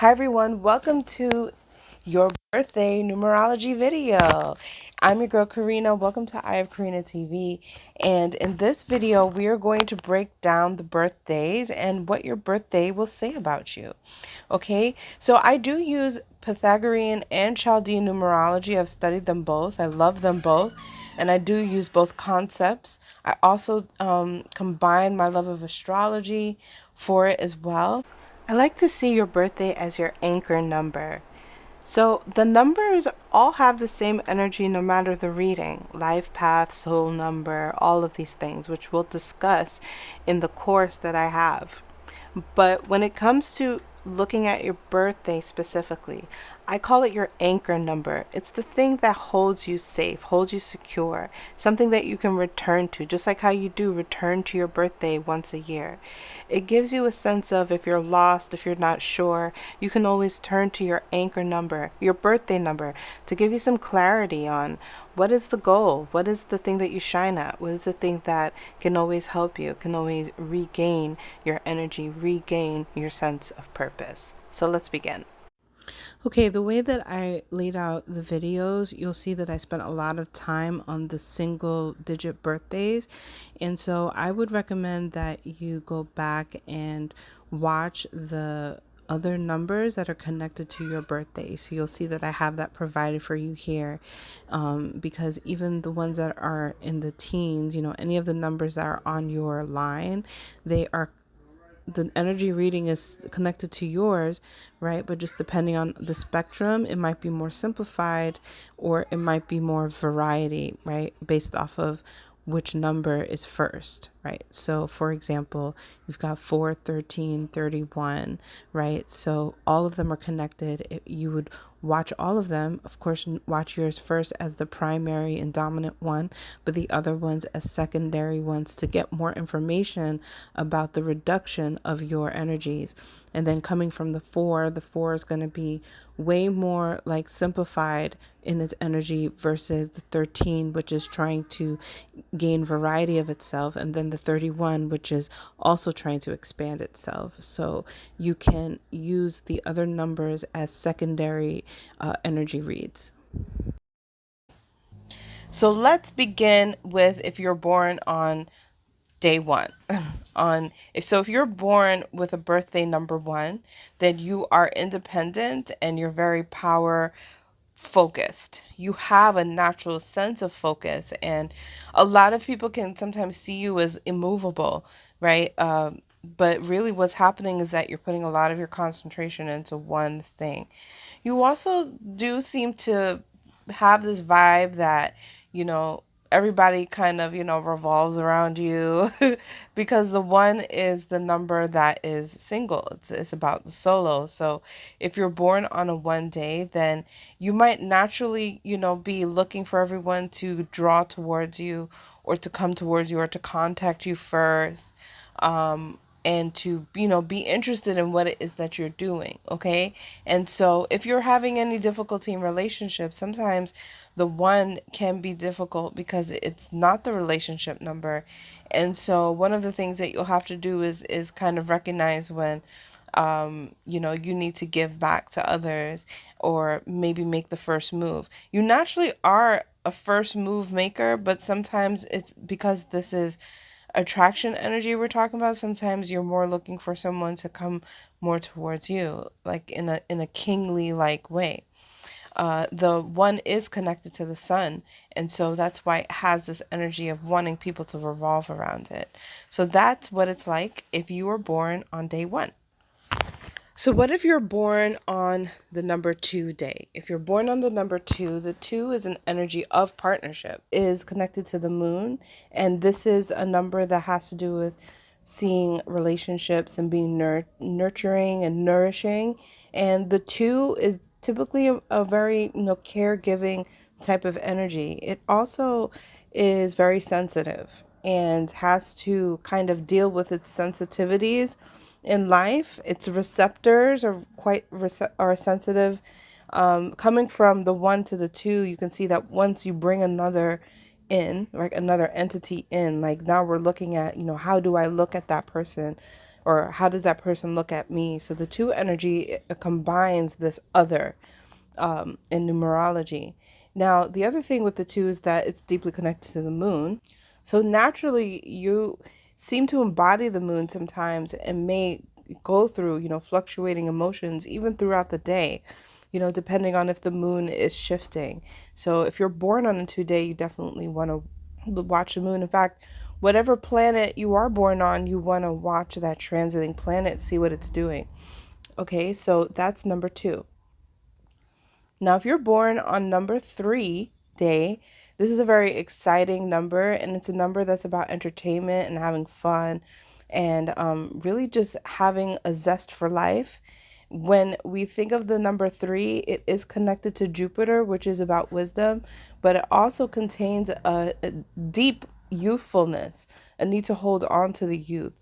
Hi everyone, welcome to your birthday numerology video. I'm your girl Karina. Welcome to I Have Karina TV. And in this video, we are going to break down the birthdays and what your birthday will say about you. Okay, so I do use Pythagorean and Chaldean numerology. I've studied them both. I love them both. And I do use both concepts. I also combine my love of astrology for it as well. I like to see your birthday as your anchor number. So the numbers all have the same energy no matter the reading. Life path, soul number, all of these things, which we'll discuss in the course that I have. But when it comes to looking at your birthday specifically, I call it your anchor number. It's the thing that holds you safe, holds you secure, something that you can return to, just like how you do return to your birthday once a year. It gives you a sense of if you're lost, if you're not sure, you can always turn to your anchor number, your birthday number, to give you some clarity on what is the goal, what is the thing that you shine at, what is the thing that can always help you, can always regain your energy, regain your sense of purpose. So let's begin. Okay, the way that I laid out the videos, you'll see that I spent a lot of time on the single digit birthdays. And so I would recommend that you go back and watch the other numbers that are connected to your birthday. So you'll see that I have that provided for you here, because even the ones that are in the teens, any of the numbers that are on your line, the energy reading is connected to yours, right? But just depending on the spectrum, it might be more simplified or it might be more variety, right? Based off of which number is first, right? So for example, you've got 4, 13, 31, right? So all of them are connected. You would watch all of them. Of course, watch yours first as the primary and dominant one, but the other ones as secondary ones to get more information about the reduction of your energies. And then coming from the 4 is going to be way more like simplified in its energy versus the 13, which is trying to gain variety of itself, and then the 31, which is also trying to expand itself. So you can use the other numbers as secondary energy reads. So let's begin with if you're born on day one. If you're born with a birthday number 1, then you are independent and you're very power focused. You have a natural sense of focus, and a lot of people can sometimes see you as immovable, right? But really what's happening is that you're putting a lot of your concentration into one thing. You also do seem to have this vibe that, you know, everybody kind of, revolves around you because the 1 is the number that is single. It's about the solo. So if you're born on a 1 day, then you might naturally, be looking for everyone to draw towards you or to come towards you or to contact you first. And to be interested in what it is that you're doing. Okay, and so if you're having any difficulty in relationships, sometimes the 1 can be difficult because it's not the relationship number. And so one of the things that you'll have to do is kind of recognize when you need to give back to others or maybe make the first move. You naturally are a first move maker, but sometimes it's because this is attraction energy we're talking about. Sometimes you're more looking for someone to come more towards you, like in a kingly like way. The 1 is connected to the sun, and so that's why it has this energy of wanting people to revolve around it. So that's what it's like if you were born on day 1. So what if you're born on the number 2 day? If you're born on the number 2, the 2 is an energy of partnership, it is connected to the moon. And this is a number that has to do with seeing relationships and being nurturing and nourishing. And the 2 is typically a very, caregiving type of energy. It also is very sensitive and has to kind of deal with its sensitivities in life. Its receptors are quite are sensitive. Coming from the 1 to the 2, you can see that once you bring another in, like another entity in, like now we're looking at, how do I look at that person or how does that person look at me? So the two energy combines this other in numerology. Now, the other thing with the two is that it's deeply connected to the moon. So naturally, you seem to embody the moon sometimes and may go through, fluctuating emotions even throughout the day, depending on if the moon is shifting. So if you're born on a 2 day, you definitely want to watch the moon. In fact, whatever planet you are born on, you want to watch that transiting planet, see what it's doing. Okay, so that's number two. Now, if you're born on number 3 day, this is a very exciting number, and it's a number that's about entertainment and having fun and really just having a zest for life. When we think of the number 3, it is connected to Jupiter, which is about wisdom, but it also contains a deep youthfulness, a need to hold on to the youth.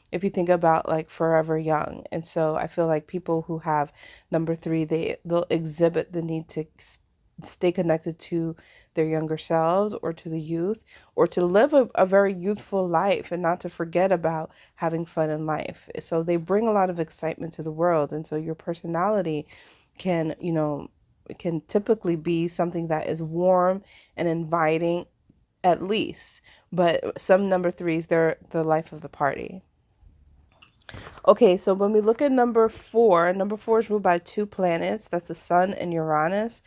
If you think about like forever young. And so I feel like people who have number 3, they'll exhibit the need to stay connected to their younger selves or to the youth, or to live a very youthful life and not to forget about having fun in life. So they bring a lot of excitement to the world. And so your personality can, can typically be something that is warm and inviting at least. But some number 3s, they're the life of the party. Okay, so when we look at number four is ruled by two planets. That's the Sun and Uranus.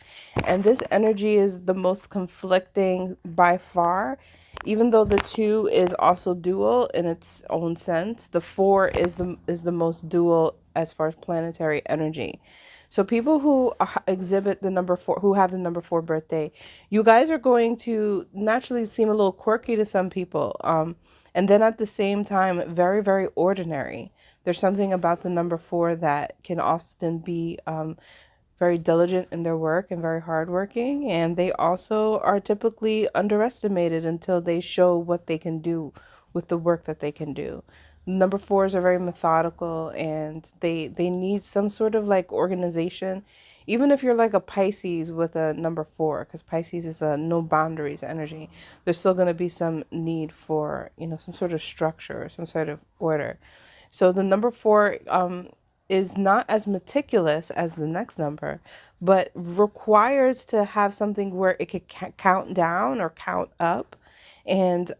And this energy is the most conflicting by far. Even though the 2 is also dual in its own sense, the 4 is the most dual as far as planetary energy. So people who exhibit the number 4, who have the number 4 birthday, you guys are going to naturally seem a little quirky to some people. And then at the same time, very, very ordinary. There's something about the number 4 that can often be very diligent in their work and very hardworking. And they also are typically underestimated until they show what they can do with the work that they can do. Number 4s are very methodical, and they need some sort of like organization. Even if you're like a Pisces with a number 4, because Pisces is a no boundaries energy, there's still going to be some need for, some sort of structure or some sort of order. So the number 4 is not as meticulous as the next number, but requires to have something where it could count down or count up. And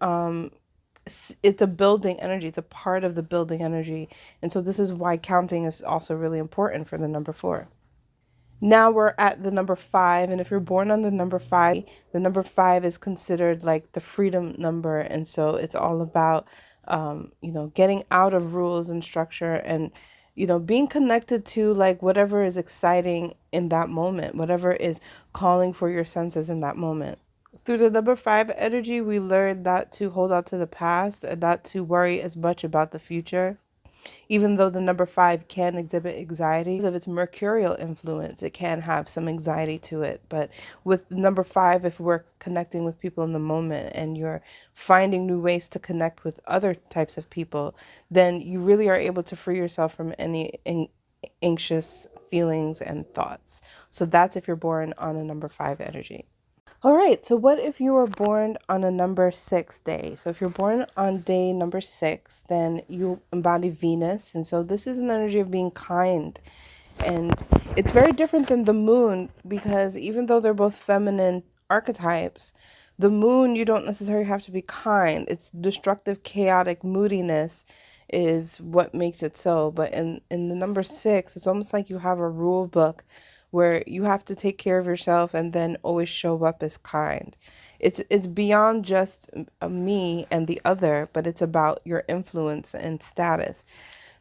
it's a building energy. It's a part of the building energy. And so this is why counting is also really important for the number 4. Now we're at the number 5. And if you're born on the number 5 is considered like the freedom number. And so it's all about, getting out of rules and structure, and, being connected to like whatever is exciting in that moment, whatever is calling for your senses in that moment. Through the number 5 energy, we learned not to hold on to the past and not to worry as much about the future. Even though the number 5 can exhibit anxiety because of its mercurial influence, it can have some anxiety to it. But with number 5, if we're connecting with people in the moment and you're finding new ways to connect with other types of people, then you really are able to free yourself from any anxious feelings and thoughts. So that's if you're born on a number 5 energy. All right, so what if you were born on a number 6 day? So if you're born on day number 6, then you embody Venus. And so this is an energy of being kind. And it's very different than the moon, because even though they're both feminine archetypes, the moon, you don't necessarily have to be kind. It's destructive, chaotic moodiness is what makes it so. But in the number 6, it's almost like you have a rule book where you have to take care of yourself and then always show up as kind. It's beyond just a me and the other, but it's about your influence and status.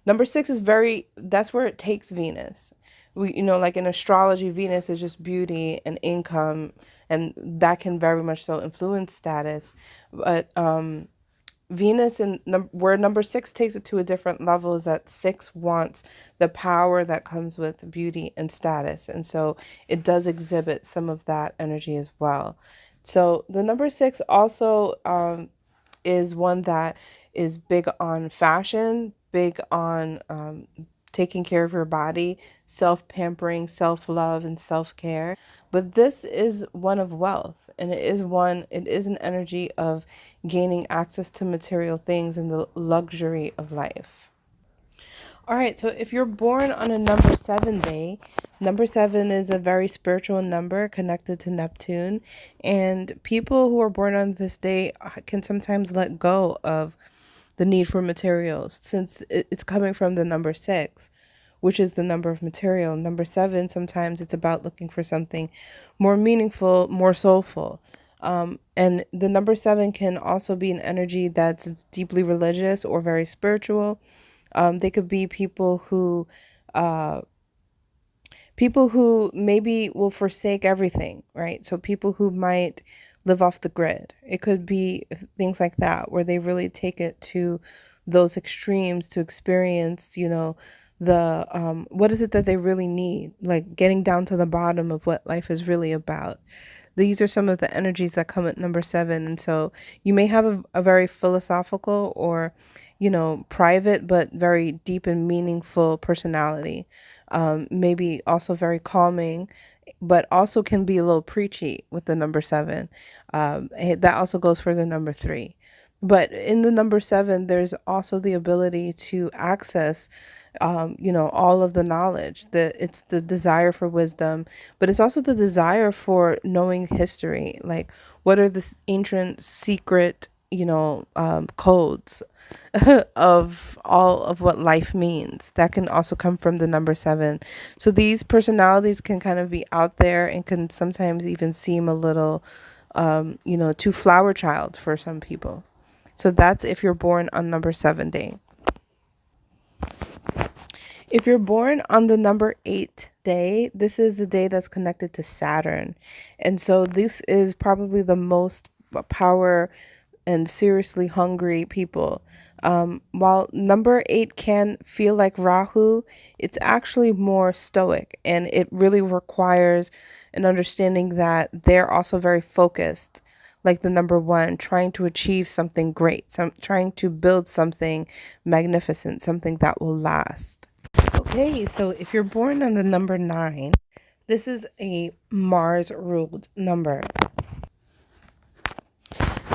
Number 6 is that's where it takes Venus. Like in astrology, Venus is just beauty and income, and that can very much so influence status. But Venus, and where number 6 takes it to a different level, is that 6 wants the power that comes with beauty and status. And so it does exhibit some of that energy as well. So the number 6 also is one that is big on fashion, big on taking care of your body, self-pampering, self-love, and self-care. But this is one of wealth, and it is an energy of gaining access to material things and the luxury of life. All right, so if you're born on a number 7 day, number 7 is a very spiritual number connected to Neptune. And people who are born on this day can sometimes let go of the need for materials since it's coming from the number 6, which is the number of material. Number 7, sometimes it's about looking for something more meaningful, more soulful. And the number 7 can also be an energy that's deeply religious or very spiritual. They could be uh, people who maybe will forsake everything, right? So people who might live off the grid. It could be things like that, where they really take it to those extremes to experience, the what is it that they really need, like getting down to the bottom of what life is really about. These are some of the energies that come at number 7. And so you may have a very philosophical or, private, but very deep and meaningful personality. Maybe also very calming, but also can be a little preachy with the number 7. That also goes for the number 3. But in the number 7, there's also the ability to access, all of the knowledge. It's the desire for wisdom, but it's also the desire for knowing history. Like, what are the ancient secret, codes of all of what life means? That can also come from the number 7. So these personalities can kind of be out there and can sometimes even seem a little, too flower child for some people. So that's if you're born on number 7 day. If you're born on the number 8 day, this is the day that's connected to Saturn. And so this is probably the most power and seriously hungry people. While number 8 can feel like Rahu, it's actually more stoic, and it really requires an understanding that they're also very focused, like the number 1, trying to achieve something great, trying to build something magnificent, something that will last. Okay, so if you're born on the number 9, this is a Mars ruled number.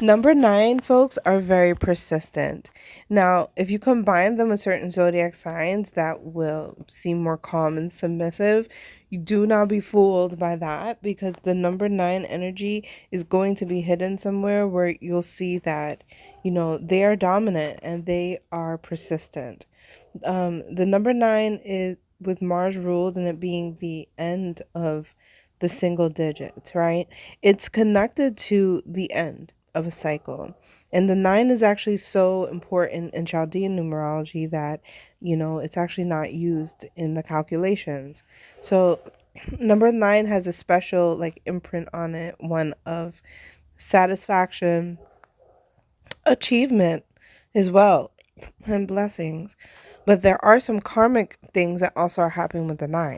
Number 9 folks are very persistent. Now, if you combine them with certain zodiac signs that will seem more calm and submissive, you do not be fooled by that, because the number 9 energy is going to be hidden somewhere where you'll see that, they are dominant and they are persistent. The number 9 is with Mars ruled and it being the end of the single digits, right? It's connected to the end of a cycle. And the 9 is actually so important in Chaldean numerology that, it's actually not used in the calculations. So number 9 has a special like imprint on it, one of satisfaction, achievement as well, and blessings. But there are some karmic things that also are happening with the 9.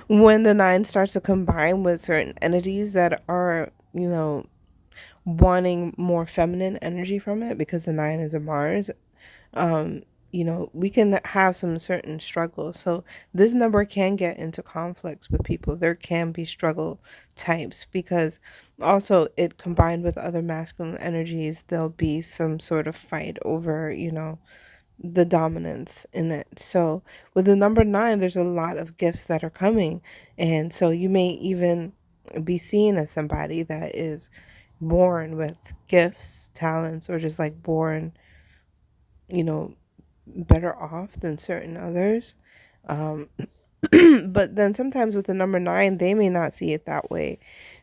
When the 9 starts to combine with certain entities that are, wanting more feminine energy from it, because the 9 is a Mars, we can have some certain struggles. So this number can get into conflicts with people. There can be struggle types because also it combined with other masculine energies, there'll be some sort of fight over, the dominance in it. So with the number 9, there's a lot of gifts that are coming. And so you may even be seen as somebody that is born with gifts, talents, or just like born, you know, better off than certain others. Um, but then sometimes with the number 9, they may not see it that way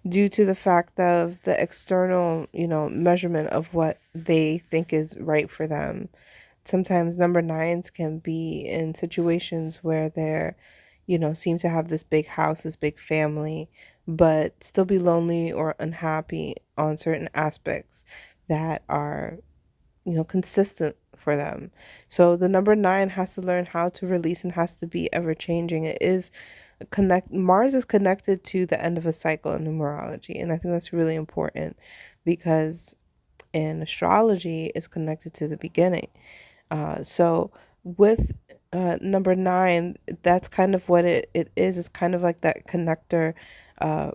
due to the fact of the external, measurement of what they think is right for them. Sometimes number 9s can be in situations where they're, seem to have this big house, this big family, but still be lonely or unhappy on certain aspects that are, consistent for them. So the number 9 has to learn how to release and has to be ever changing. It is Mars is connected to the end of a cycle in numerology. And I think that's really important because in astrology it's connected to the beginning. So with number 9, that's kind of what it is. It's kind of like that connector uh,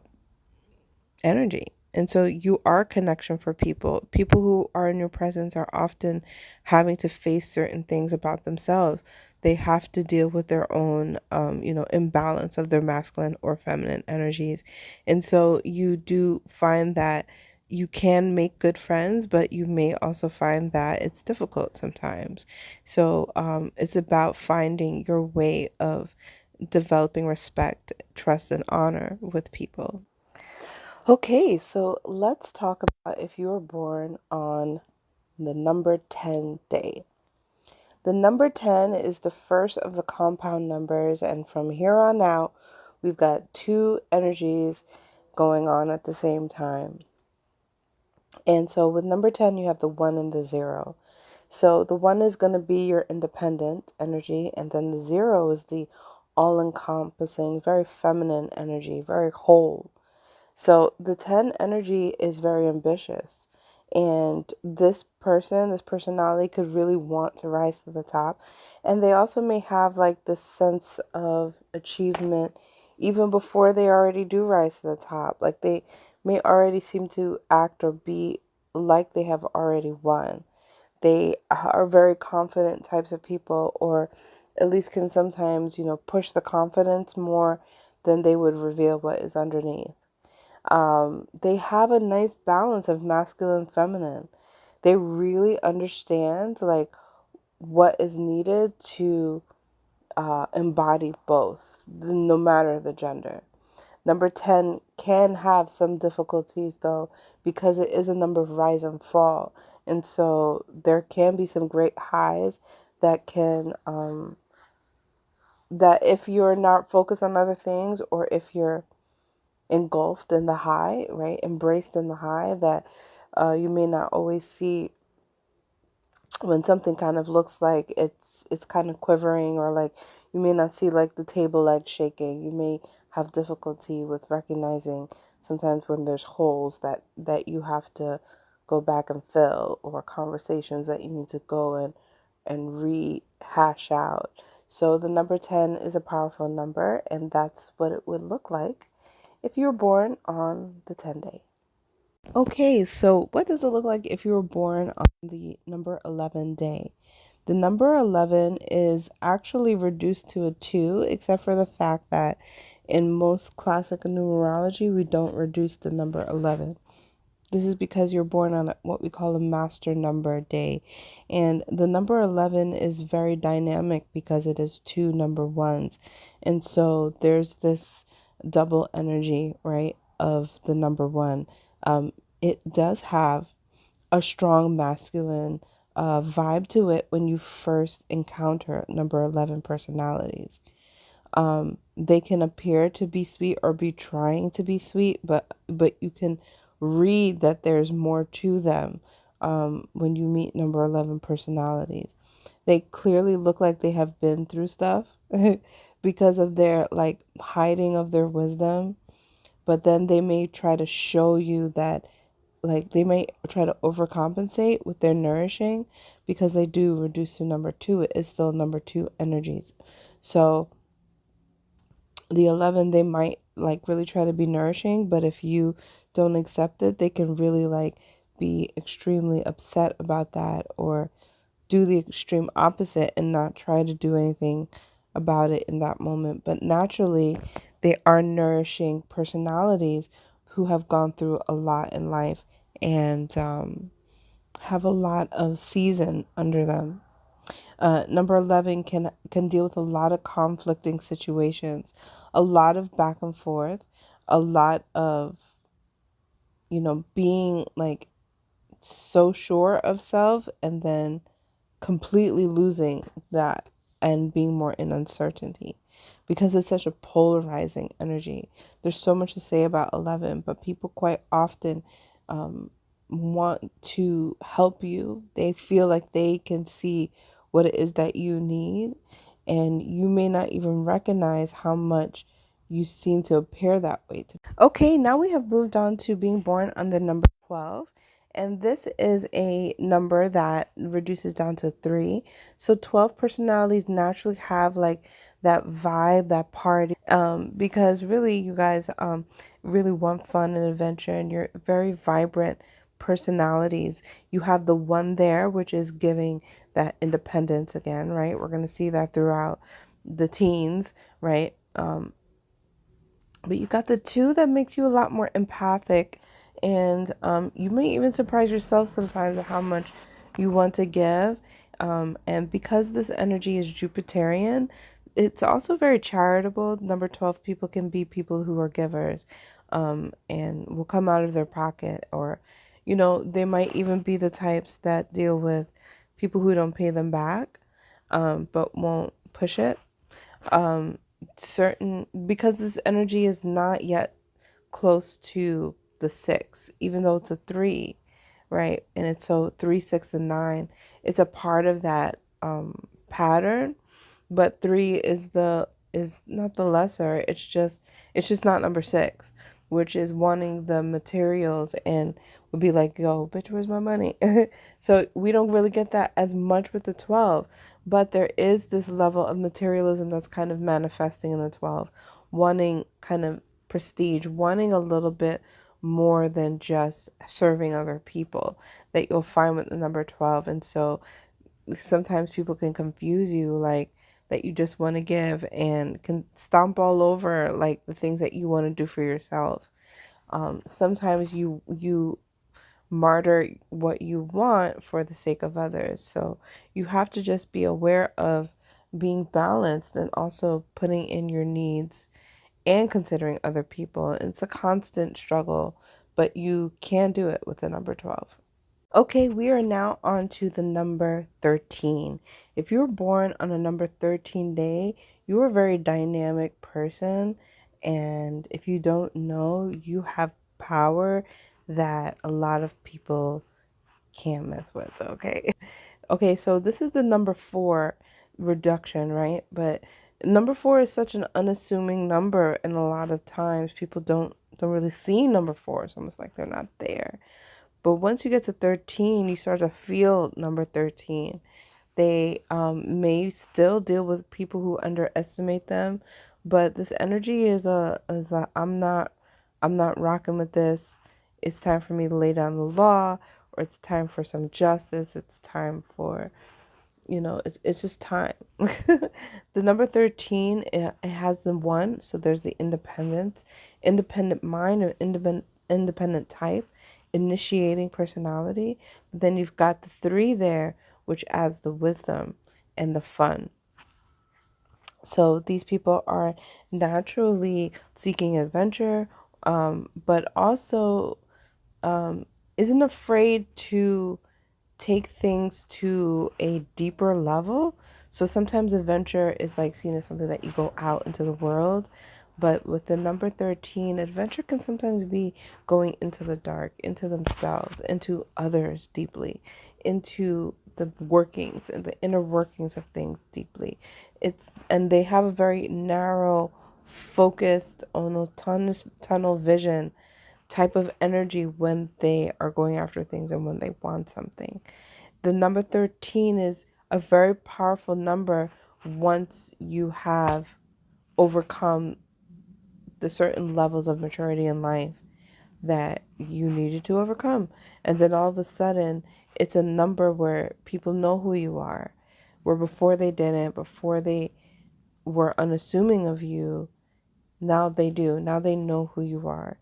energy. And so you are a connection for people. People who are in your presence are often having to face certain things about themselves. They have to deal with their own, imbalance of their masculine or feminine energies. And so you do find that you can make good friends, but you may also find that it's difficult sometimes. So it's about finding your way of developing respect, trust, and honor with people. Okay, so let's talk about if you were born on the number 10 day. The number 10 is the first of the compound numbers, and from here on out, we've got two energies going on at the same time. And so with number 10, you have the 1 and the 0. So the 1 is going to be your independent energy, and then the 0 is the all encompassing, very feminine energy, very whole. So the 10 energy is very ambitious. And this person, this personality could really want to rise to the top. And they also may have like this sense of achievement even before they already do rise to the top. Like they may already seem to act or be like they have already won. They are very confident types of people, or at least can sometimes, push the confidence more than they would reveal what is underneath. They have a nice balance of masculine and feminine. They really understand like what is needed to embody both, no matter the gender. Number 10 can have some difficulties though, because it is a number of rise and fall. And so there can be some great highs that can, that if you're not focused on other things, or if you're engulfed in the high, right? Embraced in the high, that you may not always see when something kind of looks like it's kind of quivering, or like you may not see like the table leg shaking. You may have difficulty with recognizing sometimes when there's holes that you have to go back and fill, or conversations that you need to go and rehash out. So the number 10 is a powerful number, and that's what it would look like if you were born on the 10 day. Okay, so what does it look like if you were born on the number 11 day? The number 11 is actually reduced to a 2, except for the fact that in most classic numerology, we don't reduce the number 11. This is because you're born on what we call a master number day. And the number 11 is very dynamic because it is two number ones. And so there's this double energy, right, of the number one. It does have a strong masculine vibe to it when you first encounter number 11 personalities. They can appear to be sweet or be trying to be sweet, but you can read that there's more to them when you meet number 11 personalities. They clearly look like they have been through stuff because of their like hiding of their wisdom, but then they may try to show you that, like they may try to overcompensate with their nourishing, because they do reduce to number 2. It is still number 2 energies. So the 11, they might like really try to be nourishing, but if you don't accept it, they can really like be extremely upset about that, or do the extreme opposite and not try to do anything about it in that moment. But naturally, they are nourishing personalities who have gone through a lot in life, and have a lot of season under them. Number 11 can deal with a lot of conflicting situations, a lot of back and forth, a lot of, being like so sure of self, and then completely losing that and being more in uncertainty, because it's such a polarizing energy. There's so much to say about 11, but people quite often um, want to help you. They feel like they can see what it is that you need, and you may not even recognize how much you seem to appear that way to. Okay, now we have moved on to being born on the number 12. And this is a number that reduces down to 3. So 12 personalities naturally have like that vibe, that party. Because really, you guys really want fun and adventure, and you're very vibrant personalities. You have the one there, which is giving that independence again, right? We're going to see that throughout the teens, right? But you got the two that makes you a lot more empathic, and you may even surprise yourself sometimes at how much you want to give. And because this energy is Jupiterian, it's also very charitable. Number 12 people can be people who are givers, and will come out of their pocket, or, they might even be the types that deal with people who don't pay them back, but won't push it. um Certain, because this energy is not yet close to the six, even though it's a three, right? And it's so three, six, and nine, it's a part of that pattern. But three is not the lesser. It's just not number six, which is wanting the materials and would be like, yo, bitch, where's my money? So we don't really get that as much with the 12, but there is this level of materialism that's kind of manifesting in the 12, wanting kind of prestige, wanting a little bit more than just serving other people, that you'll find with the number 12. And so sometimes people can confuse you, like, that you just want to give and can stomp all over like the things that you want to do for yourself. Sometimes you martyr what you want for the sake of others. So you have to just be aware of being balanced and also putting in your needs and considering other people. It's a constant struggle, but you can do it with the number 12. Okay, we are now on to the number 13. If you were born on a number 13 day, you are a very dynamic person. And if you don't know, you have power that a lot of people can't mess with, okay? Okay, so this is the number 4 reduction, right? But number 4 is such an unassuming number, and a lot of times people don't really see number 4. It's almost like they're not there. But once you get to 13, you start to feel number 13. They may still deal with people who underestimate them, but this energy is a I'm not rocking with this. It's time for me to lay down the law, or it's time for some justice. It's time for, it's just time. The number 13, it has the one, so there's the independent mind, or independent type, initiating personality. But then you've got the 3 there, which adds the wisdom and the fun. So these people are naturally seeking adventure, but also isn't afraid to take things to a deeper level. So sometimes adventure is like seen as something that you go out into the world. But with the number 13, adventure can sometimes be going into the dark, into themselves, into others deeply, into the workings and the inner workings of things deeply. And they have a very narrow, focused, almost tunnel vision type of energy when they are going after things and when they want something. The number 13 is a very powerful number once you have overcome the certain levels of maturity in life that you needed to overcome. And then all of a sudden, it's a number where people know who you are, where before they didn't, before they were unassuming of you, now they do. Now they know who you are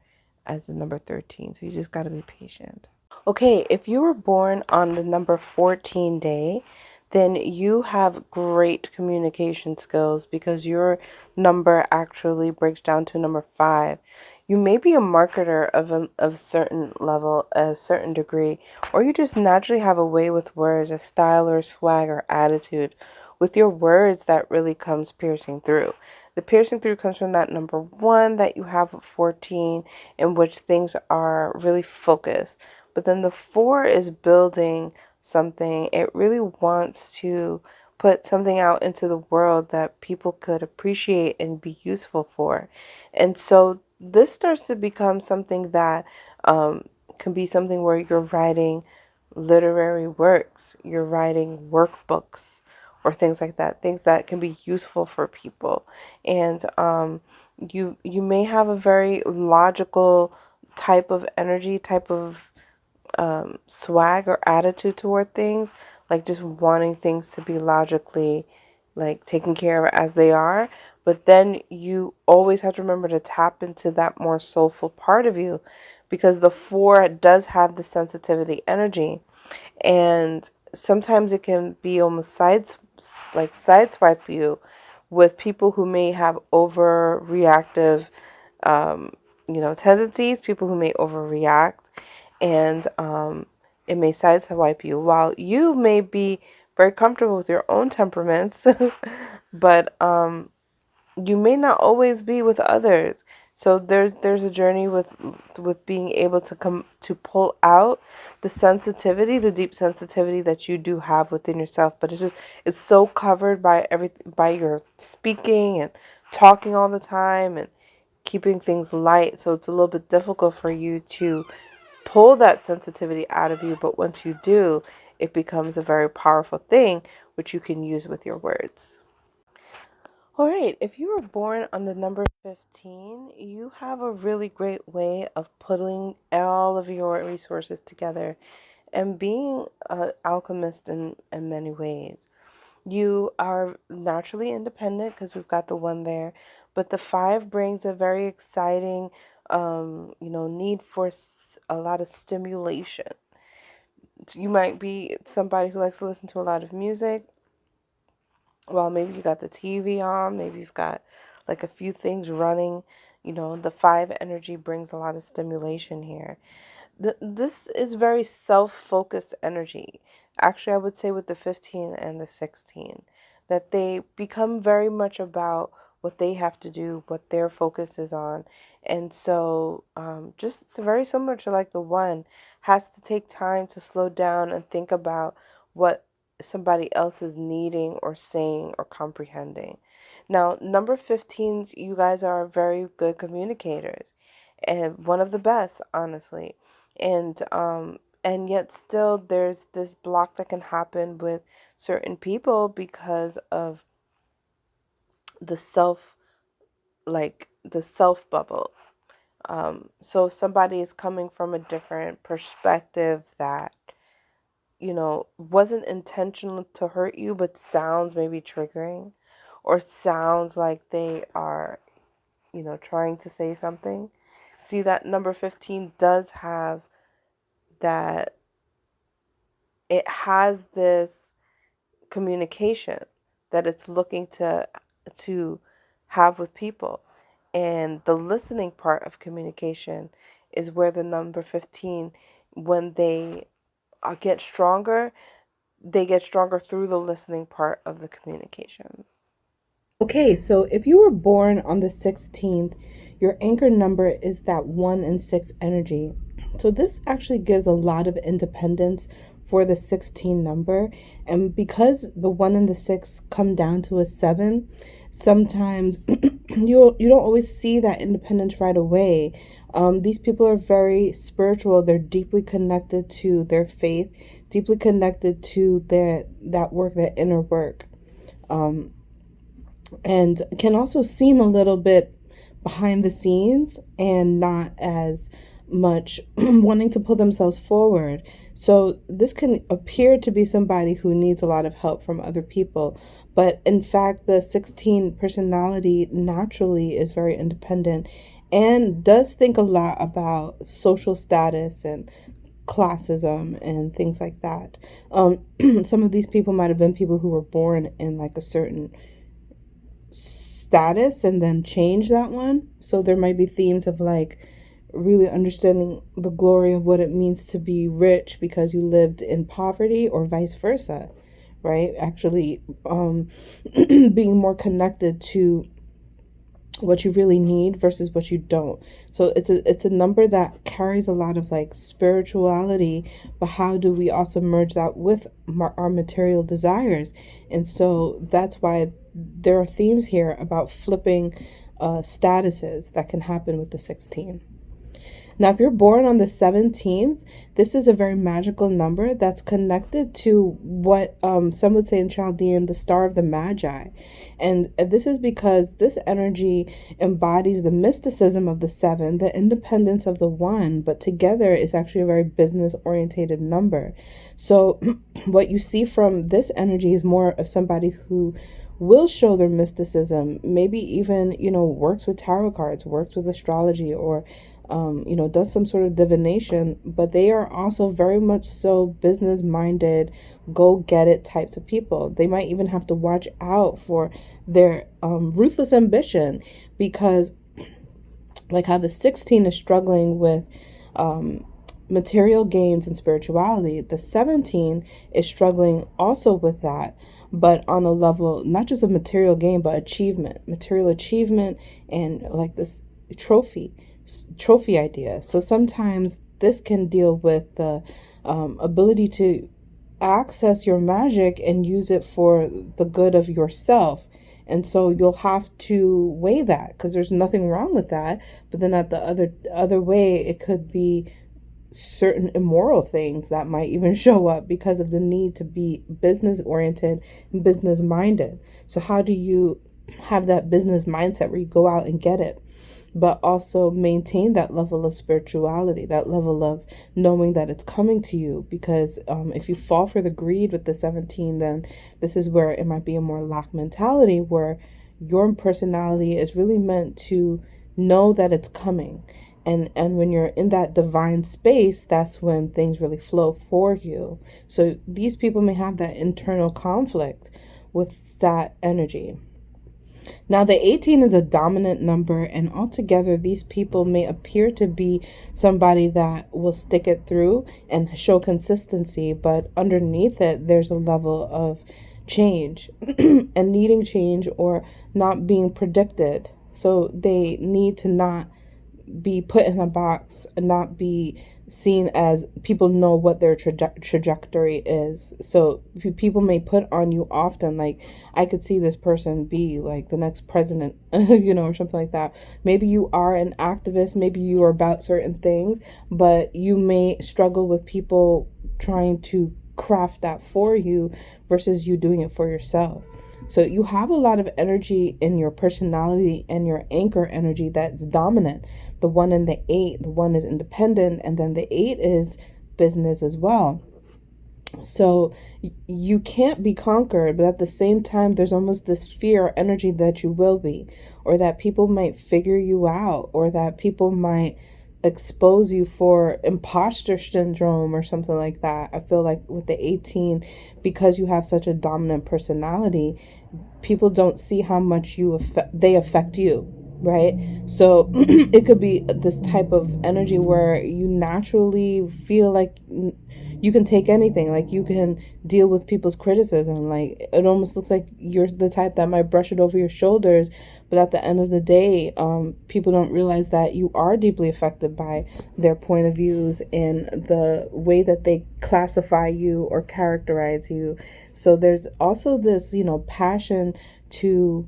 as the number 13. So you just got to be patient. Okay, if you were born on the number 14 day, then you have great communication skills because your number actually breaks down to number 5. You may be a marketer of certain level, a certain degree, or you just naturally have a way with words, a style or swag or attitude with your words that really comes piercing through. The piercing through comes from that number 1 that you have at 14, in which things are really focused. But then the 4 is building something. It really wants to put something out into the world that people could appreciate and be useful for. And so this starts to become something that can be something where you're writing literary works, you're writing workbooks, or things like that, things that can be useful for people. And you may have a very logical type of energy, type of swag or attitude toward things, like just wanting things to be logically like taken care of as they are. But then you always have to remember to tap into that more soulful part of you, because the four does have the sensitivity energy, and sometimes it can be almost sideswipe you with people who may have overreactive tendencies, people who may overreact, and it may sideswipe you while you may be very comfortable with your own temperaments, but you may not always be with others. So there's a journey with being able to come to pull out the sensitivity, the deep sensitivity that you do have within yourself. But it's so covered by by your speaking and talking all the time and keeping things light. So it's a little bit difficult for you to pull that sensitivity out of you. But once you do, it becomes a very powerful thing which you can use with your words. All right, if you were born on the number 15, you have a really great way of putting all of your resources together and being an alchemist in many ways. You are naturally independent because we've got the one there, but the five brings a very exciting, need for a lot of stimulation. You might be somebody who likes to listen to a lot of music. Well, maybe you got the TV on, maybe you've got like a few things running. The five energy brings a lot of stimulation here. This is very self-focused energy. Actually, I would say with the 15 and the 16, that they become very much about what they have to do, what their focus is on. And so, just it's very similar to like the one, has to take time to slow down and think about what somebody else is needing or saying or comprehending. Now, number 15s, you guys are very good communicators and one of the best, honestly. And yet still there's this block that can happen with certain people because of the self bubble. So if somebody is coming from a different perspective that wasn't intentional to hurt you, but sounds maybe triggering, or sounds like they are, trying to say something. See, that number 15 does have that, it has this communication that it's looking to have with people. And the listening part of communication is where the number 15, when they get stronger, they get stronger through the listening part of the communication. Okay, so if you were born on the 16th, your anchor number is that 1 and 6 energy. So this actually gives a lot of independence for the 16 number. And because the 1 and the 6 come down to a 7, sometimes you don't always see that independence right away. These people are very spiritual. They're deeply connected to their faith, deeply connected to that work, that inner work. And can also seem a little bit behind the scenes and not as much wanting to pull themselves forward. So this can appear to be somebody who needs a lot of help from other people. But in fact, the 16 personality naturally is very independent and does think a lot about social status and classism and things like that. Some of these people might have been people who were born in like a certain status and then change that one. So there might be themes of like really understanding the glory of what it means to be rich because you lived in poverty, or vice versa, right? Actually, being more connected to what you really need versus what you don't. So it's a number that carries a lot of like spirituality, but how do we also merge that with our material desires? And so that's why there are themes here about flipping statuses that can happen with the 16. Now, if you're born on the 17th, this is a very magical number that's connected to what some would say in Chaldean, the star of the Magi. And this is because this energy embodies the mysticism of the 7, the independence of the 1, but together is actually a very business orientated number. So what you see from this energy is more of somebody who will show their mysticism, maybe even, works with tarot cards, works with astrology, or, does some sort of divination, but they are also very much so business minded, go get it types of people. They might even have to watch out for their ruthless ambition, because like how the 16 is struggling with material gains and spirituality, the 17 is struggling also with that, but on a level not just of material gain, but material achievement, and like this trophy idea. So sometimes this can deal with the ability to access your magic and use it for the good of yourself. And so you'll have to weigh that, because there's nothing wrong with that. But then at the other way, it could be certain immoral things that might even show up because of the need to be business oriented and business minded. So how do you have that business mindset where you go out and get it, but also maintain that level of spirituality, that level of knowing that it's coming to you? Because if you fall for the greed with the 17, then this is where it might be a more lack mentality, where your personality is really meant to know that it's coming. And when you're in that divine space, that's when things really flow for you. So these people may have that internal conflict with that energy. Now, the 18 is a dominant number, and altogether, these people may appear to be somebody that will stick it through and show consistency, but underneath it, there's a level of change and needing change, or not being predicted. So they need to not be put in a box and not be seen as people know what their trajectory is. So people may put on you often, like, I could see this person be like the next president, or something like that. Maybe you are an activist, maybe you are about certain things, but you may struggle with people trying to craft that for you versus you doing it for yourself. So you have a lot of energy in your personality and your anchor energy that's dominant. The 1 and the 8, the 1 is independent, and then the 8 is business as well. So you can't be conquered, but at the same time, there's almost this fear energy that you will be, or that people might figure you out, or that people might expose you for imposter syndrome or something like that. I feel like with the 18, because you have such a dominant personality, people don't see how much they affect you, right? So it could be this type of energy where you naturally feel like you can take anything, like you can deal with people's criticism. Like, it almost looks like you're the type that might brush it over your shoulders, but at the end of the day, people don't realize that you are deeply affected by their point of views and the way that they classify you or characterize you. So there's also this, passion to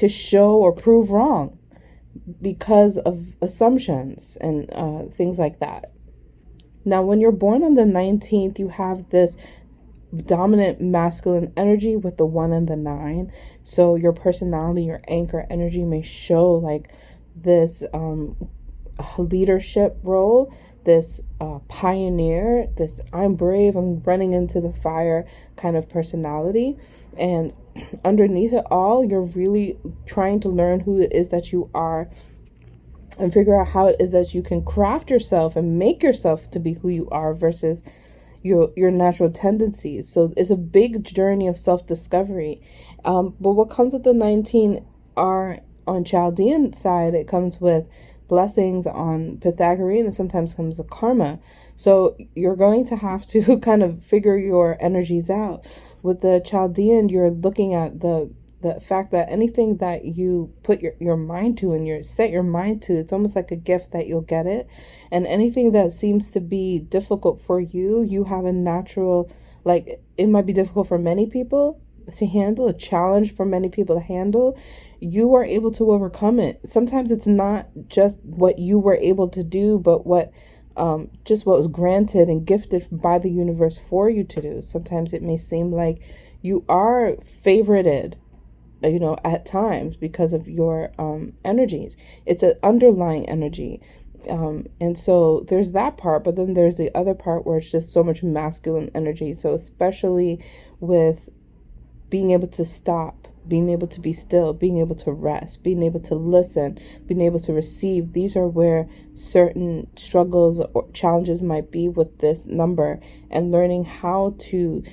show or prove wrong because of assumptions and things like that. Now, when you're born on the 19th, you have this dominant masculine energy with the 1 and the 9. So your personality, your anchor energy may show like this leadership role, this pioneer, this I'm brave, I'm running into the fire kind of personality. And underneath it all, you're really trying to learn who it is that you are and figure out how it is that you can craft yourself and make yourself to be who you are versus your natural tendencies. So it's a big journey of self-discovery. But what comes with the 19 are, on Chaldean side, it comes with blessings. On Pythagorean, it sometimes comes with karma. So you're going to have to kind of figure your energies out. With the Chaldean, you're looking at the fact that anything that you put your mind to and you set your mind to, it's almost like a gift that you'll get it. And anything that seems to be difficult for you, you have a natural, like, it might be difficult for many people, to handle, a challenge for many people to handle, you are able to overcome it. Sometimes it's not just what you were able to do, but what just what was granted and gifted by the universe for you to do. Sometimes it may seem like you are favorited, at times because of your energies. It's an underlying energy. And so there's that part, but then there's the other part where it's just so much masculine energy. So especially with being able to stop, being able to be still, being able to rest, being able to listen, being able to receive. These are where certain struggles or challenges might be with this number, and learning how to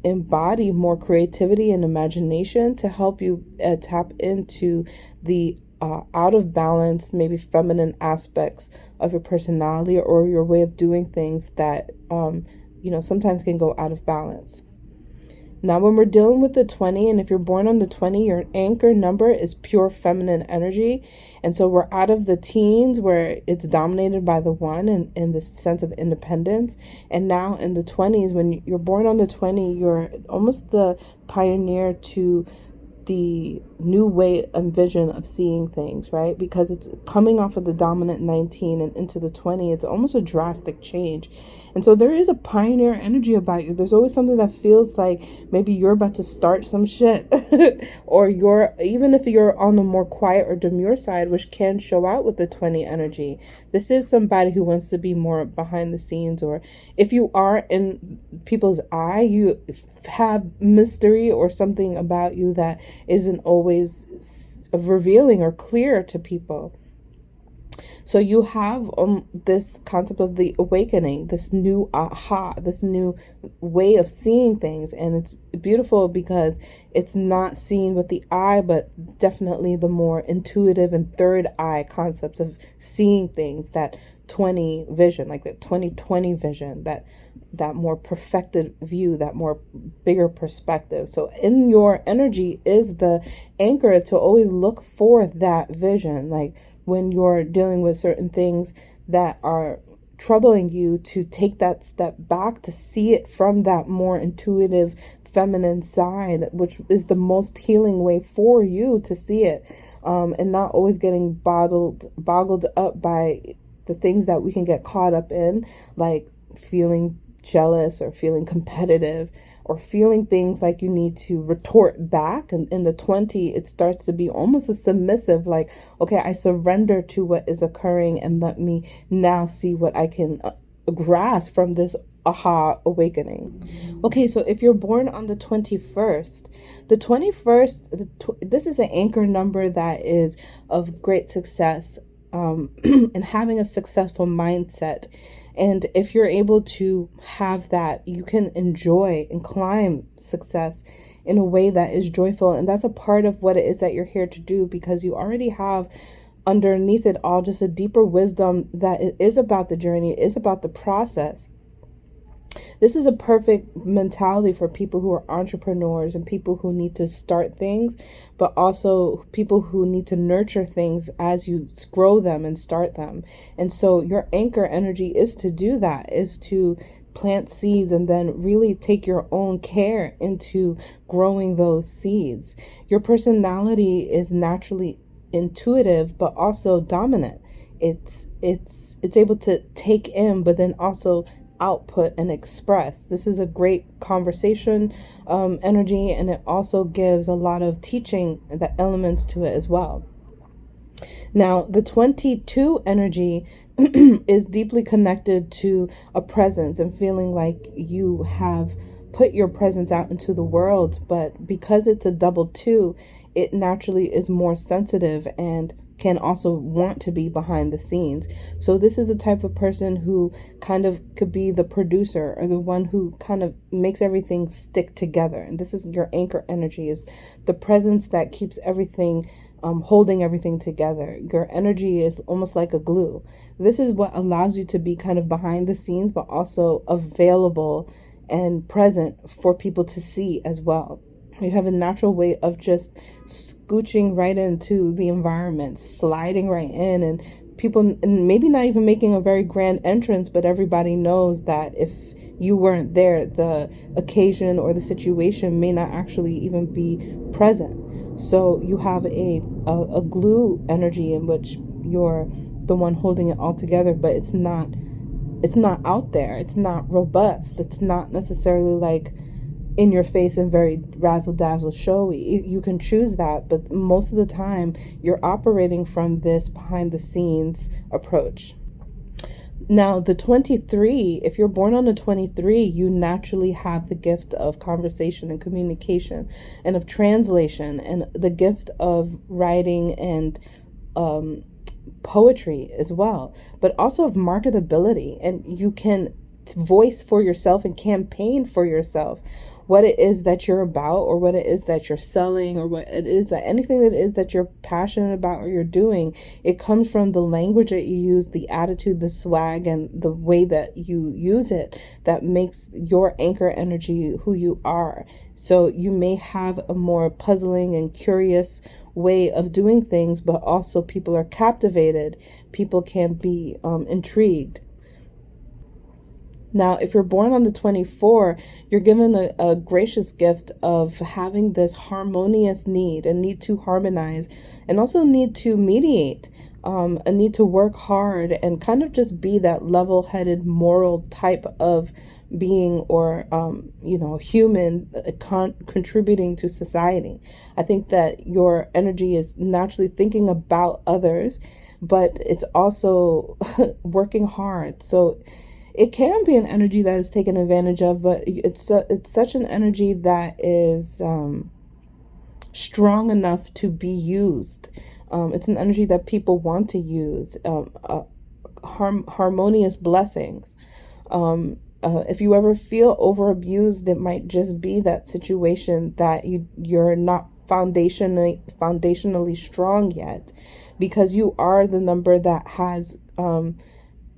embody more creativity and imagination to help you tap into the out of balance, maybe feminine aspects of your personality or your way of doing things that, sometimes can go out of balance. Now, when we're dealing with the 20, and if you're born on the 20, your anchor number is pure feminine energy. And so we're out of the teens where it's dominated by the 1 and this sense of independence. And now in the 20s, when you're born on the 20, you're almost the pioneer to the new way and vision of seeing things, right? Because it's coming off of the dominant 19 and into the 20. It's almost a drastic change. And so there is a pioneer energy about you. There's always something that feels like maybe you're about to start some shit or even if you're on the more quiet or demure side, which can show out with the 20 energy. This is somebody who wants to be more behind the scenes, or if you are in people's eye, you have mystery or something about you that isn't always revealing or clear to people. So you have this concept of the awakening, this new aha, this new way of seeing things. And it's beautiful because it's not seen with the eye, but definitely the more intuitive and third eye concepts of seeing things, that 20 vision, like that 2020 vision, that more perfected view, that more bigger perspective. So in your energy is the anchor to always look for that vision. Like when you're dealing with certain things that are troubling you, to take that step back, to see it from that more intuitive feminine side, which is the most healing way for you to see it, and not always getting boggled up by the things that we can get caught up in, like feeling jealous or feeling competitive or feeling things like you need to retort back. And in the 20, it starts to be almost a submissive, like, okay, I surrender to what is occurring and let me now see what I can grasp from this aha awakening. Okay, so if you're born on the 21st, this is an anchor number that is of great success, and having a successful mindset. And if you're able to have that, you can enjoy and climb success in a way that is joyful. And that's a part of what it is that you're here to do, because you already have underneath it all just a deeper wisdom that it is about the journey, it is about the process. This is a perfect mentality for people who are entrepreneurs and people who need to start things, but also people who need to nurture things as you grow them and start them. And so your anchor energy is to do that, is to plant seeds and then really take your own care into growing those seeds. Your personality is naturally intuitive, but also dominant. It's able to take in, but then also output and express. This is a great conversation energy, and it also gives a lot of teaching elements to it as well. Now, the 22 energy is deeply connected to a presence and feeling like you have put your presence out into the world, but because it's a double 2, it naturally is more sensitive and can also want to be behind the scenes. So this is a type of person who kind of could be the producer or the one who kind of makes everything stick together. And this is your anchor energy, is the presence that keeps everything holding everything together. Your energy is almost like a glue. This is what allows you to be kind of behind the scenes, but also available and present for people to see as well. You have a natural way of just scooching right into the environment, sliding right in, and people, and maybe not even making a very grand entrance, but everybody knows that if you weren't there. The occasion or the situation may not actually even be present. So you have a glue energy in which you're the one holding it all together, but it's not out there. It's not robust. It's not necessarily like in your face and very razzle dazzle showy. You can choose that, but most of the time you're operating from this behind the scenes approach. Now, the 23, if you're born on the 23, you naturally have the gift of conversation and communication and of translation and the gift of writing and poetry as well, but also of marketability. And you can voice for yourself and campaign for yourself what it is that you're about, or what it is that you're selling, or what it is that anything that it is that you're passionate about or you're doing. It comes from the language that you use, the attitude, the swag, and the way that you use it that makes your anchor energy who you are. So you may have a more puzzling and curious way of doing things, but also people are captivated. People can be intrigued. Now, if you're born on the 24, you're given a gracious gift of having this harmonious need, a need to harmonize, and also a need to mediate, a need to work hard and kind of just be that level-headed moral type of being, or human contributing to society. I think that your energy is naturally thinking about others, but it's also working hard. So it can be an energy that is taken advantage of, but it's such an energy that is strong enough to be used. It's an energy that people want to use. Harmonious blessings. If you ever feel over abused, it might just be that situation that you're not foundationally strong yet, because you are the number that has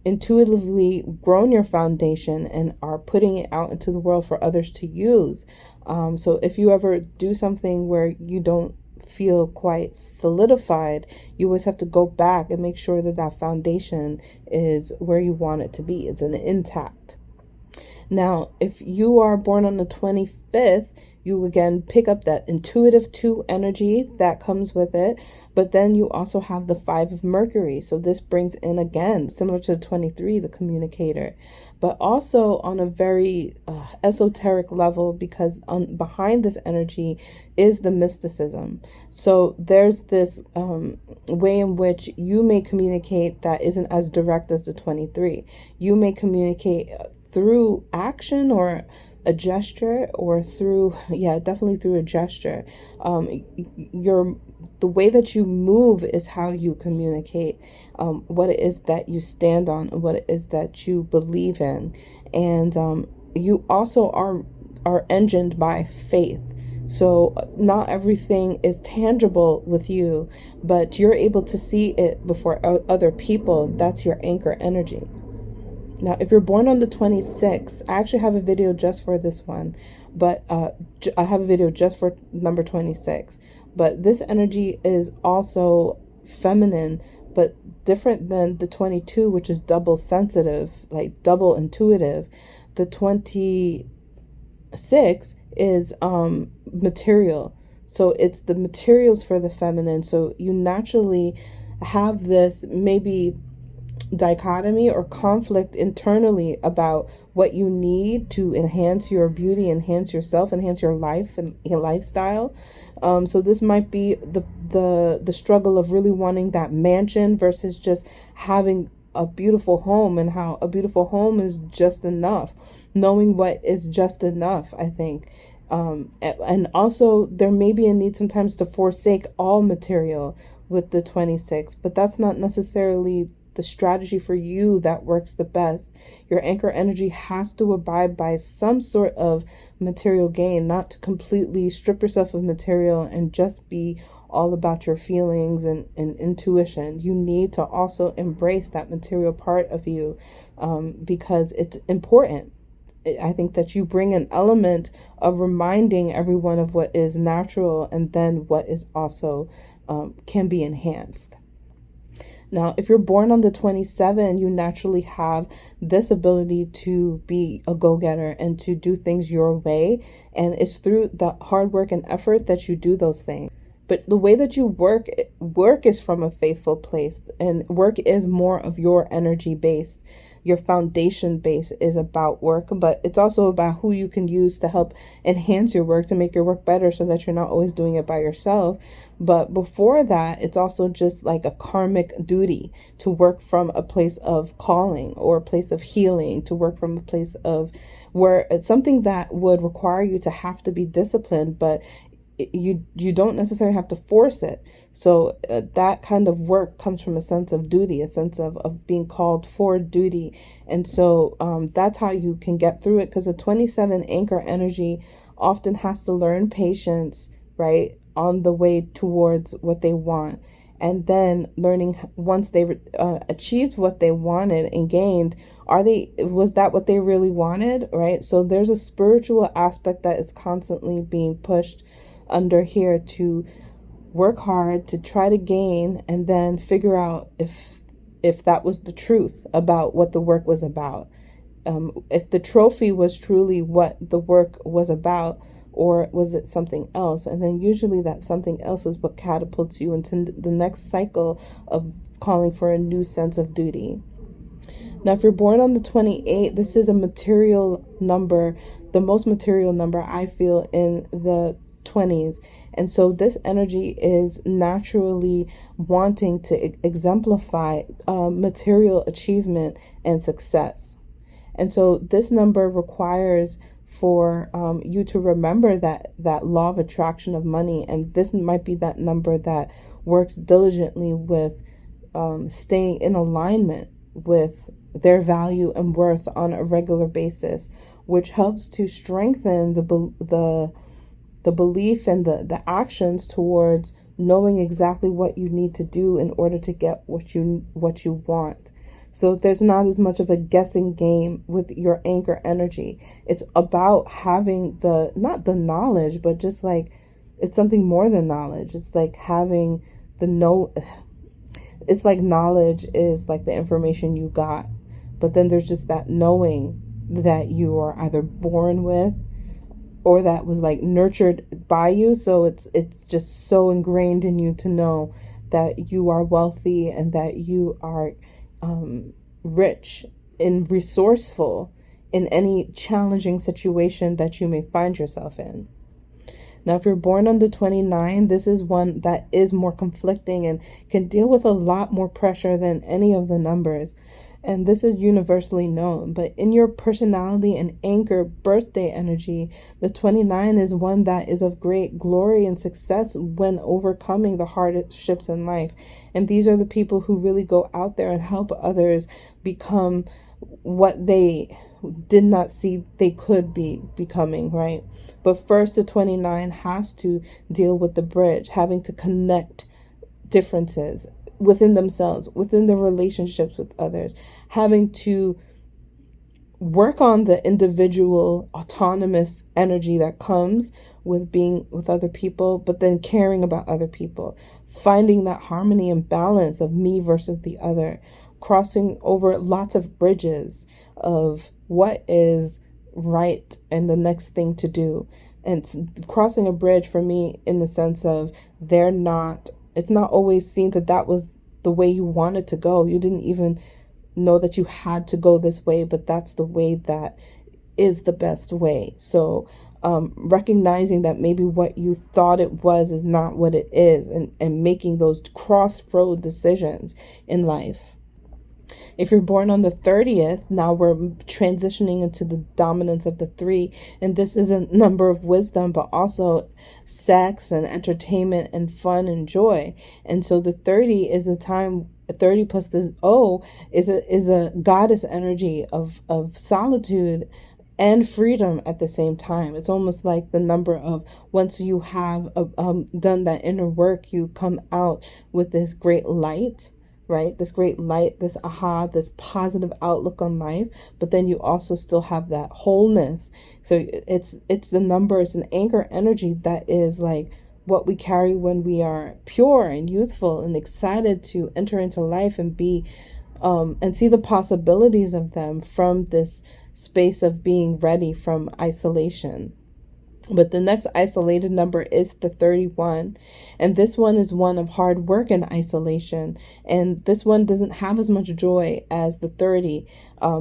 intuitively grown your foundation and are putting it out into the world for others to use. So if you ever do something where you don't feel quite solidified, you always have to go back and make sure that that foundation is where you want it to be. It's intact. Now, if you are born on the 25th, you again pick up that intuitive 2 energy that comes with it. But then you also have the 5 of Mercury. So this brings in, again, similar to the 23, the communicator, but also on a very esoteric level, because behind this energy is the mysticism. So there's this way in which you may communicate that isn't as direct as the 23. You may communicate through action or a gesture, or definitely through a gesture. The way that you move is how you communicate what it is that you stand on, and what it is that you believe in. And you also are engined by faith. So not everything is tangible with you, but you're able to see it before other people. That's your anchor energy. Now, if you're born on the 26th, I actually have a video just for this one, but I have a video just for number 26. But this energy is also feminine, but different than the 22, which is double sensitive, like double intuitive. The 26 is material. So it's the materials for the feminine. So you naturally have this maybe dichotomy or conflict internally about what you need to enhance your beauty, enhance yourself, enhance your life and your lifestyle. So this might be the struggle of really wanting that mansion versus just having a beautiful home, and how a beautiful home is just enough. Knowing what is just enough, I think. And also there may be a need sometimes to forsake all material with the 26, but that's not necessarily the strategy for you that works the best. Your anchor energy has to abide by some sort of material gain, not to completely strip yourself of material and just be all about your feelings and intuition. You need to also embrace that material part of you, because it's important. I think that you bring an element of reminding everyone of what is natural, and then what is also can be enhanced. Now, if you're born on the 27, you naturally have this ability to be a go-getter and to do things your way. And it's through the hard work and effort that you do those things. But the way that you work is from a faithful place, and work is more of your energy based. Your foundation base is about work, but it's also about who you can use to help enhance your work, to make your work better so that you're not always doing it by yourself. But before that, it's also just like a karmic duty to work from a place of calling or a place of healing, to work from a place of where it's something that would require you to have to be disciplined, but you don't necessarily have to force it. So that kind of work comes from a sense of duty, a sense of being called for duty. And so that's how you can get through it, because a 27 anchor energy often has to learn patience, right, on the way towards what they want. And then learning, once they've achieved what they wanted and gained, was that what they really wanted, right? So there's a spiritual aspect that is constantly being pushed under here, to work hard to try to gain, and then figure out if that was the truth about what the work was about. If the trophy was truly what the work was about, or was it something else? And then usually that something else is what catapults you into the next cycle of calling for a new sense of duty. Now, if you're born on the 28, this is a material number, the most material number I feel in the 20s. And so this energy is naturally wanting to exemplify material achievement and success. And so this number requires for you to remember that law of attraction of money. And this might be that number that works diligently with staying in alignment with their value and worth on a regular basis, which helps to strengthen the belief and the actions towards knowing exactly what you need to do in order to get what you want. So there's not as much of a guessing game with your anchor energy. It's about having not the knowledge, but just like, it's something more than knowledge. It's like having it's like knowledge is like the information you got, but then there's just that knowing that you are either born with, or that was like nurtured by you. So it's just so ingrained in you to know that you are wealthy and that you are rich and resourceful in any challenging situation that you may find yourself in. Now, if you're born under 29, this is one that is more conflicting and can deal with a lot more pressure than any of the numbers. And this is universally known, but in your personality and anchor birthday energy, the 29 is one that is of great glory and success when overcoming the hardships in life. And these are the people who really go out there and help others become what they did not see they could be becoming, right? But first, the 29 has to deal with the bridge, having to connect differences within themselves, within their relationships with others, having to work on the individual autonomous energy that comes with being with other people, but then caring about other people, finding that harmony and balance of me versus the other, crossing over lots of bridges of what is right and the next thing to do. And crossing a bridge for me in the sense of it's not always seen that was the way you wanted to go. You didn't even know that you had to go this way, but that's the way that is the best way. So recognizing that maybe what you thought it was is not what it is, and making those crossroad decisions in life. If you're born on the 30th, now we're transitioning into the dominance of the 3. And this is a number of wisdom, but also sex and entertainment and fun and joy. And so the 30 is a time, 30 plus this O is a goddess energy of solitude and freedom at the same time. It's almost like the number of, once you have done that inner work, you come out with this great light, right? This great light, this this positive outlook on life, but then you also still have that wholeness. So it's the number, it's an anchor energy that is like what we carry when we are pure and youthful and excited to enter into life and be and see the possibilities of them from this space of being ready from isolation. But the next isolated number is the 31. And this one is one of hard work and isolation. And this one doesn't have as much joy as the 30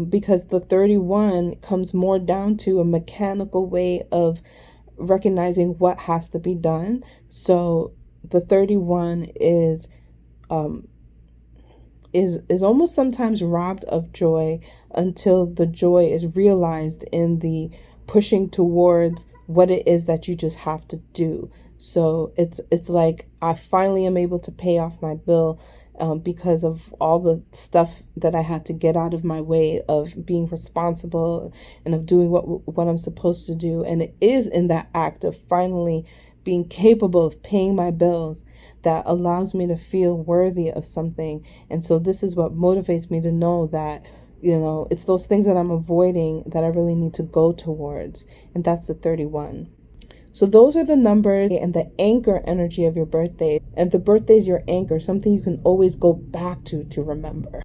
because the 31 comes more down to a mechanical way of recognizing what has to be done. So the 31 is almost sometimes robbed of joy until the joy is realized in the pushing towards what it is that you just have to do. So it's like I finally am able to pay off my bill because of all the stuff that I had to get out of my way of being responsible and of doing what I'm supposed to do. And it is in that act of finally being capable of paying my bills that allows me to feel worthy of something. And so this is what motivates me to know that, you know, it's those things that I'm avoiding that I really need to go towards. And that's the 31. So those are the numbers and the anchor energy of your birthday. And the birthday is your anchor, something you can always go back to remember.